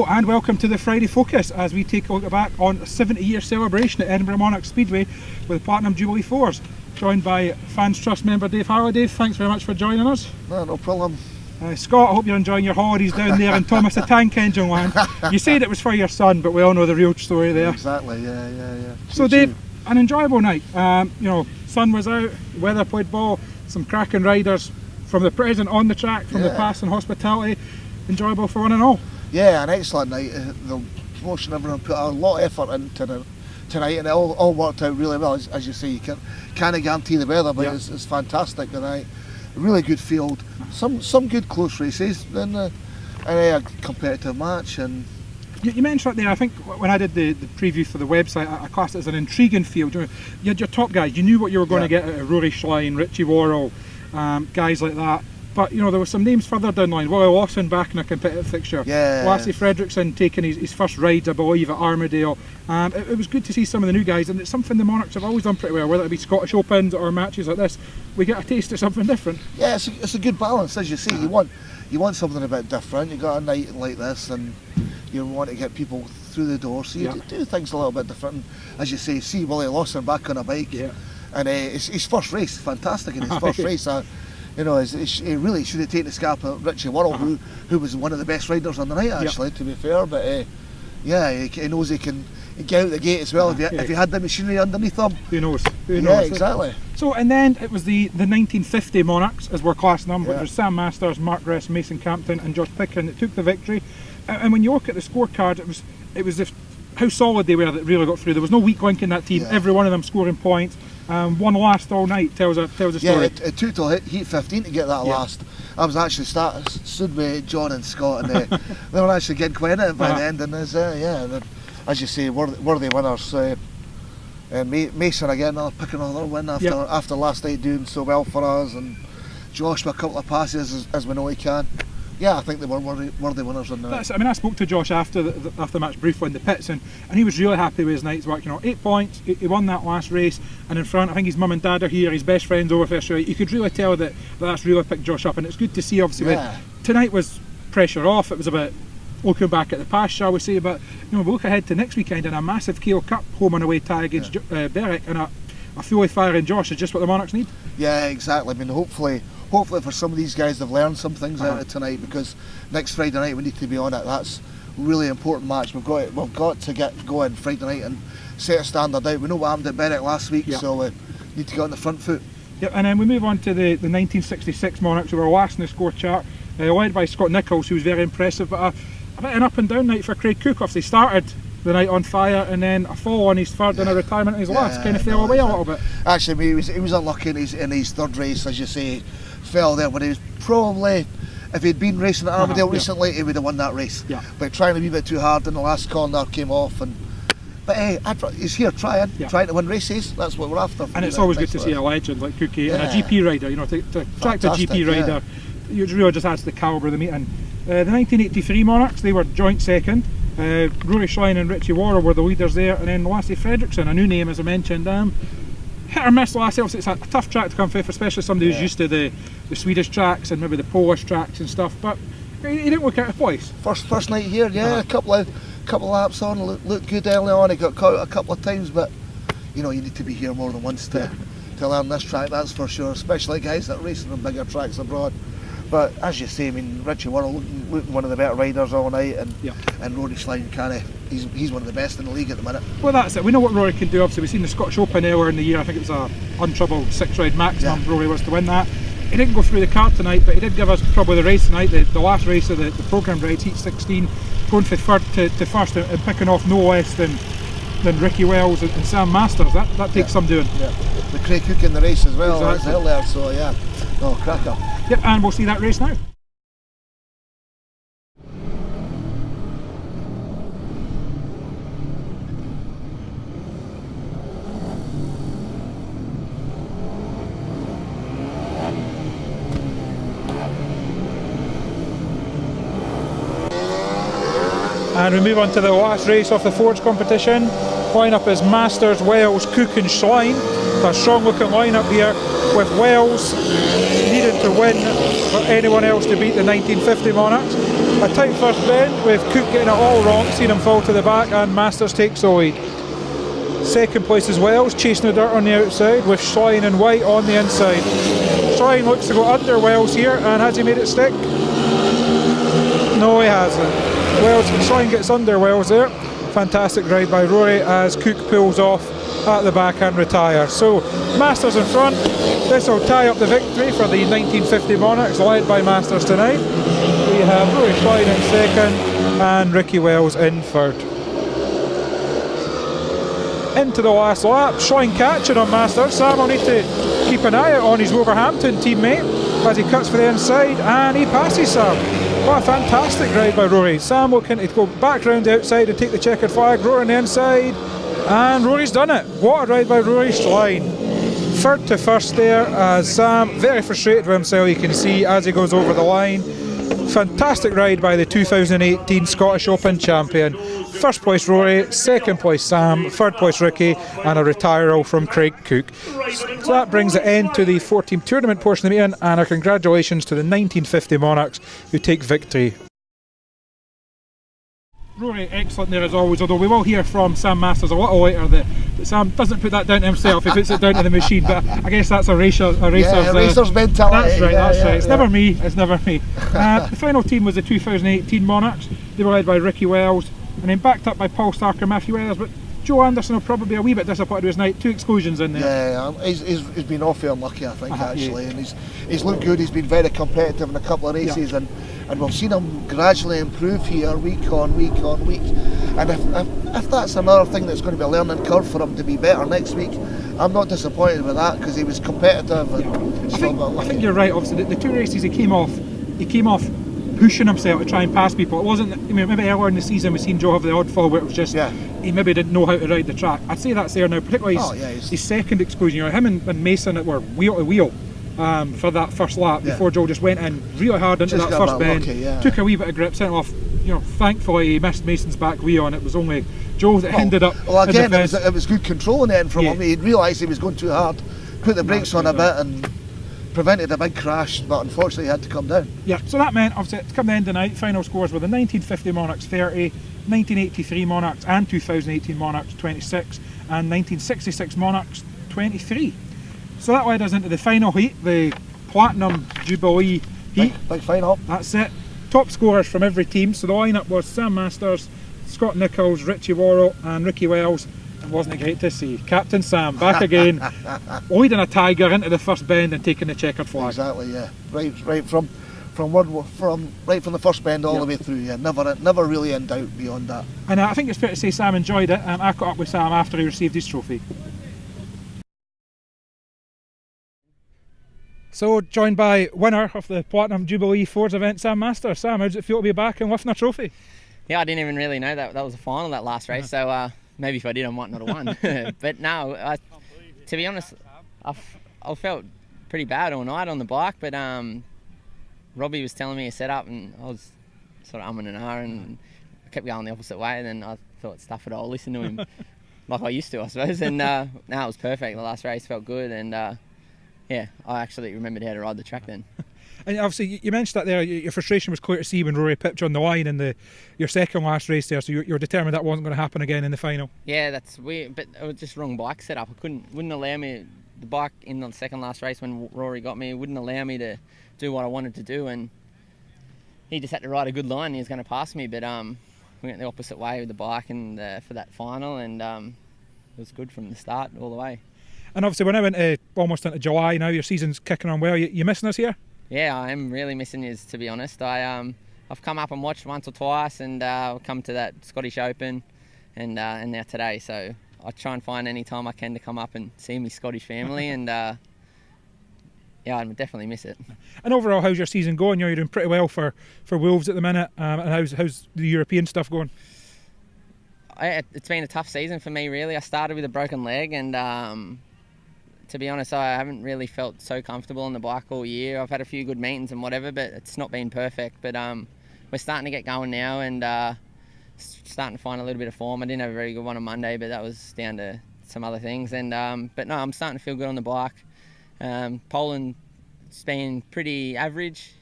and welcome to the Friday Focus as we take a look back on a 70-year celebration at Edinburgh Monarch Speedway with the Platinum Jubilee 4s. Joined by Fans Trust member Dave Harley. Dave, thanks very much for joining us. No problem. Scott, I hope you're enjoying your holidays down there in Thomas the Tank Engine land. You said it was for your son, but we all know the real story there. Exactly, yeah. So Dave, an enjoyable night. Sun was out, weather played ball, some cracking riders from the present on the track, from the past and hospitality. Enjoyable for one and all. Yeah, an excellent night. The promotion, everyone put a lot of effort into tonight, and it all worked out really well. As you say, you can't guarantee the weather, but it's fantastic tonight. A really good field, some good close races, and a competitive match. And you mentioned it there. I think when I did the preview for the website, I classed it as an intriguing field. You had your top guys. You knew what you were going to get out of Rory Schlein, Richie Worrell, guys like that. But there were some names further down the line. Willie Lawson back in a competitive fixture. Lassie Fredrickson taking his first rides, I believe, at Armadale. It was good to see some of the new guys, and it's something the Monarchs have always done pretty well, whether it be Scottish Opens or matches like this. We get a taste of something different. Yeah, it's a good balance, as you say. You want something a bit different. You got a night like this, and you want to get people through the door, so you do things a little bit different. And, as you say, see Willie Lawson back on a bike, and his first race, fantastic in his first race. He really should have taken the scalp of Richie Worrell, who was one of the best riders on the night, actually, to be fair. But he knows he can get out the gate as well if he had the machinery underneath him. Who knows? Yeah, exactly. So, and then it was the 1950 Monarchs, as we're classing them, which was Sam Masters, Mark Ress, Mason Campton and Josh Picken that took the victory. And when you look at the scorecard, it was how solid they were that really got through. There was no weak link in that team. Every one of them scoring points. One last all night tells a story. Yeah, it took till heat 15 to get that last. I was actually stood with John and Scott, and they were actually getting quite in it by the end. And as you say, worthy winners. Mason again, picking another win after last night doing so well for us, and Josh with a couple of passes as we know he can. Yeah, I think they were worthy winners on that. I spoke to Josh after the match briefly in the pits, and he was really happy with his night's work. 8 points, he won that last race, and in front, I think his mum and dad are here, his best friend's over there, so you could really tell that's really picked Josh up, and it's good to see, obviously. Tonight was pressure off, it was about looking back at the past, shall we say, but we look ahead to next weekend in a massive KO Cup home and away tie against Berwick, and a fully firing Josh is just what the Monarchs need. Yeah, exactly. Hopefully for some of these guys they've learned some things out of tonight, because next Friday night we need to be on it. That's a really important match. We've got to get going Friday night and set a standard out. We know what happened at Berwick last week, so we need to get on the front foot. Yep, and then we move on to the 1966 Monarchs, who were last in the score chart, led by Scott Nichols, who was very impressive, but a bit an up and down night for Craig Cook. They started the night on fire, and then a fall on his third and a retirement in his last, kind of fell away a little bit. Actually, he was unlucky in his third race, as you say, fell there, but he was probably, if he'd been racing at Armadale recently, he would have won that race. But trying a wee bit too hard in the last corner came off, but hey, he's here trying to win races. That's what we're after. And it's always good to see a legend like Cookie and a GP rider, to attract a GP rider. It really just adds to the calibre of the meeting. The 1983 Monarchs, they were joint second. Rory Schlein and Richie Worrell were the leaders there, and then Lassie Fredrickson, a new name as I mentioned. Hit or miss Lassie, obviously it's a tough track to come through, especially somebody who's used to the Swedish tracks and maybe the Polish tracks and stuff, but he didn't look out of place. First night here, a couple of laps on, looked good early on. He got caught a couple of times, but you need to be here more than once to learn this track, that's for sure, especially guys that are racing on bigger tracks abroad. But as you say, Richie Worrell looking one of the better riders all night, and Rory Schlein he's one of the best in the league at the minute. Well, that's it. We know what Rory can do. Obviously, we've seen the Scottish Open earlier in the year. I think it was a untroubled 6-ride maximum. Rory was to win that. He didn't go through the card tonight, but he did give us probably the race tonight, the last race of the programme rides, Heat 16, going from third to first and picking off no less than Ricky Wells and Sam Masters. That takes some doing. The Craig Cook in the race as well, earlier, so cracker. Yep, and we'll see that race now. And we move on to the last race of the Forge competition. Line-up is Masters, Wells, Cook and Schlein. A strong looking line-up here, with Wells needing to win for anyone else to beat the 1950 Monarchs. A tight first bend with Cook getting it all wrong, seeing him fall to the back, and Masters takes the lead. Second place is Wells, chasing the dirt on the outside with Schlein and White on the inside. Schlein looks to go under Wells here, and has he made it stick? No, he hasn't. Schlein gets under Wells there. Fantastic ride by Rory as Cook pulls off at the back and retires. So Masters in front. This will tie up the victory for the 1950 Monarchs, led by Masters tonight. We have Rory Schlein in second and Ricky Wells in third. Into the last lap, Schlein catching on Masters. Sam will need to keep an eye out on his Wolverhampton teammate as he cuts for the inside, and he passes Sam. What a fantastic ride by Rory. Sam will go back round the outside and take the checkered flag. Rory on the inside, and Rory's done it. What a ride by Rory Schlein. Third to first there, as Sam, very frustrated with himself, you can see as he goes over the line. Fantastic ride by the 2018 Scottish Open champion. First place Rory, second place Sam, third place Ricky, and a retiral from Craig Cook. So that brings the end to the 4-team tournament portion of the meeting, and our congratulations to the 1950 Monarchs who take victory. Rory, excellent there as always, although we will hear from Sam Masters a little later that Sam doesn't put that down to himself, he puts it down to the machine, but I guess that's a racer's mentality. That's right, that's right. It's never me. The final team was the 2018 Monarchs. They were led by Ricky Wells and then backed up by Paul Stark and Matthew Weathers, but Joe Anderson will probably be a wee bit disappointed with his night. 2 exclusions in there. Yeah, he's been awfully unlucky, I think, actually, and he's looked good. He's been very competitive in a couple of races, and we've seen him gradually improve here week on week on week. And if that's another thing that's going to be a learning curve for him to be better next week, I'm not disappointed with that, because he was competitive. And I think you're right. Obviously, the 2 races he came off pushing himself to try and pass people. It wasn't, maybe earlier in the season we've seen Joe have the odd fall where it was just he maybe didn't know how to ride the track. I'd say that's there now, particularly his second exclusion. Him and Mason that were wheel to wheel for that first lap before Joe just went in really hard into that first bend, took a wee bit of grip, sent off. Thankfully he missed Mason's back wheel, and it was only Joe that ended up. Well, again, it was good control in the end from him. He'd realised he was going too hard, put the brakes on a bit, and prevented a big crash, but unfortunately he had to come down. Yeah, so that meant, obviously, to come to the end of the night, final scores were the 1950 Monarchs 30, 1983 Monarchs and 2018 Monarchs 26, and 1966 Monarchs 23. So that led us into the final heat, the Platinum Jubilee heat. Big final. That's it. Top scorers from every team. So the lineup was Sam Masters, Scott Nichols, Richie Worrell and Ricky Wells. Wasn't it great to see Captain Sam back again, leading a Tiger into the first bend and taking the checkered flag? Exactly, yeah. Right from the first bend all the way through. Yeah, never really in doubt beyond that. And I think it's fair to say Sam enjoyed it. I caught up with Sam after he received his trophy. So joined by winner of the Platinum Jubilee Fords event, Sam Masters. Sam, how does it feel to be back and lifting a trophy? Yeah, I didn't even really know that was a final, that last race. So. Maybe if I did, I might not have won. But no, to be honest, I felt pretty bad all night on the bike. But Robbie was telling me a setup, and I was sort of umming and ahhing, and I kept going the opposite way. And then I thought, stuff it, I'll listen to him like I used to, I suppose. And now it was perfect. The last race felt good, and I actually remembered how to ride the track then. And obviously, you mentioned that there, your frustration was clear to see when Rory pipped you on the line in your second last race there, so you were determined that wasn't going to happen again in the final. Yeah, that's weird, but it was just wrong bike setup. Wouldn't allow me, the bike in the second last race when Rory got me, wouldn't allow me to do what I wanted to do, and he just had to ride a good line. He was going to pass me, but we went the opposite way with the bike and for that final, and it was good from the start all the way. And obviously, we're now almost into July now. Your season's kicking on well. You missing us here? Yeah, I am really missing you, to be honest. I've come up and watched once or twice, and I've come to that Scottish Open and now today. So I try and find any time I can to come up and see my Scottish family, and I definitely miss it. And overall, how's your season going? You're doing pretty well for Wolves at the minute. And how's the European stuff going? It's been a tough season for me, really. I started with a broken leg, and to be honest, I haven't really felt so comfortable on the bike all year. I've had a few good meetings and whatever, but it's not been perfect. But we're starting to get going now, and starting to find a little bit of form. I didn't have a very good one on Monday, but that was down to some other things. And but no, I'm starting to feel good on the bike. Poland's been pretty average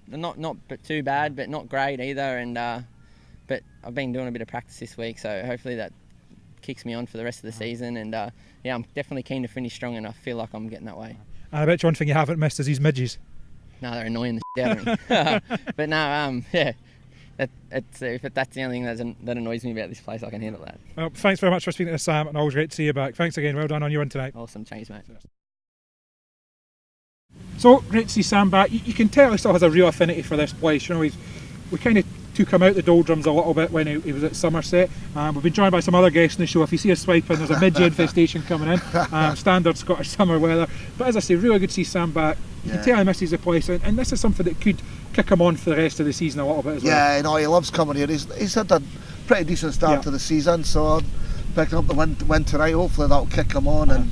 not but too bad, but not great either. And but I've been doing a bit of practice this week, so hopefully that kicks me on for the rest of the season. And yeah, I'm definitely keen to finish strong, and I feel like I'm getting that way. I bet you one thing you haven't missed is these midges. No, they're annoying the shit out of me. But no, yeah. If that's the only thing that annoys me about this place, I can handle that. Well, thanks very much for speaking to Sam, and always great to see you back. Thanks again, well done on your win tonight. Awesome, thanks mate. So, great to see Sam back. You can tell he still has a real affinity for this place. You know, we kind of took him out the doldrums a little bit when he was at Somerset. We've been joined by some other guests in the show. If you see us swiping, there's a midge infestation coming in. Standard Scottish summer weather. But as I say, really good to see Sam back. You can tell he misses the place, and this is something that could kick him on for the rest of the season a little bit as well. Yeah, no, he loves coming here. He's had a pretty decent start to the season, so picking up the win tonight, hopefully that'll kick him on. And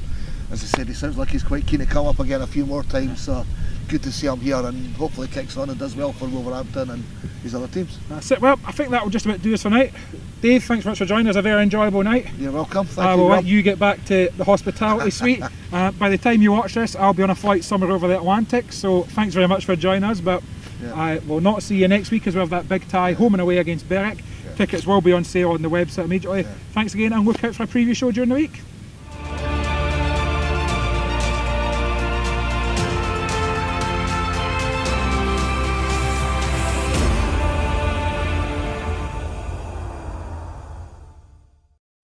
as I said, he sounds like he's quite keen to come up again a few more times, so good to see him here, and hopefully kicks on and does well for Wolverhampton and his other teams. That's it. Well, I think that will just about do us for tonight. Dave, thanks very much for joining us. A very enjoyable night. You're welcome. I will let you get back to the hospitality suite. By the time you watch this, I'll be on a flight somewhere over the Atlantic, so thanks very much for joining us. But I will not see you next week as we have that big tie home and away against Berwick. Tickets will be on sale on the website immediately. Thanks again, and look out for a preview show during the week.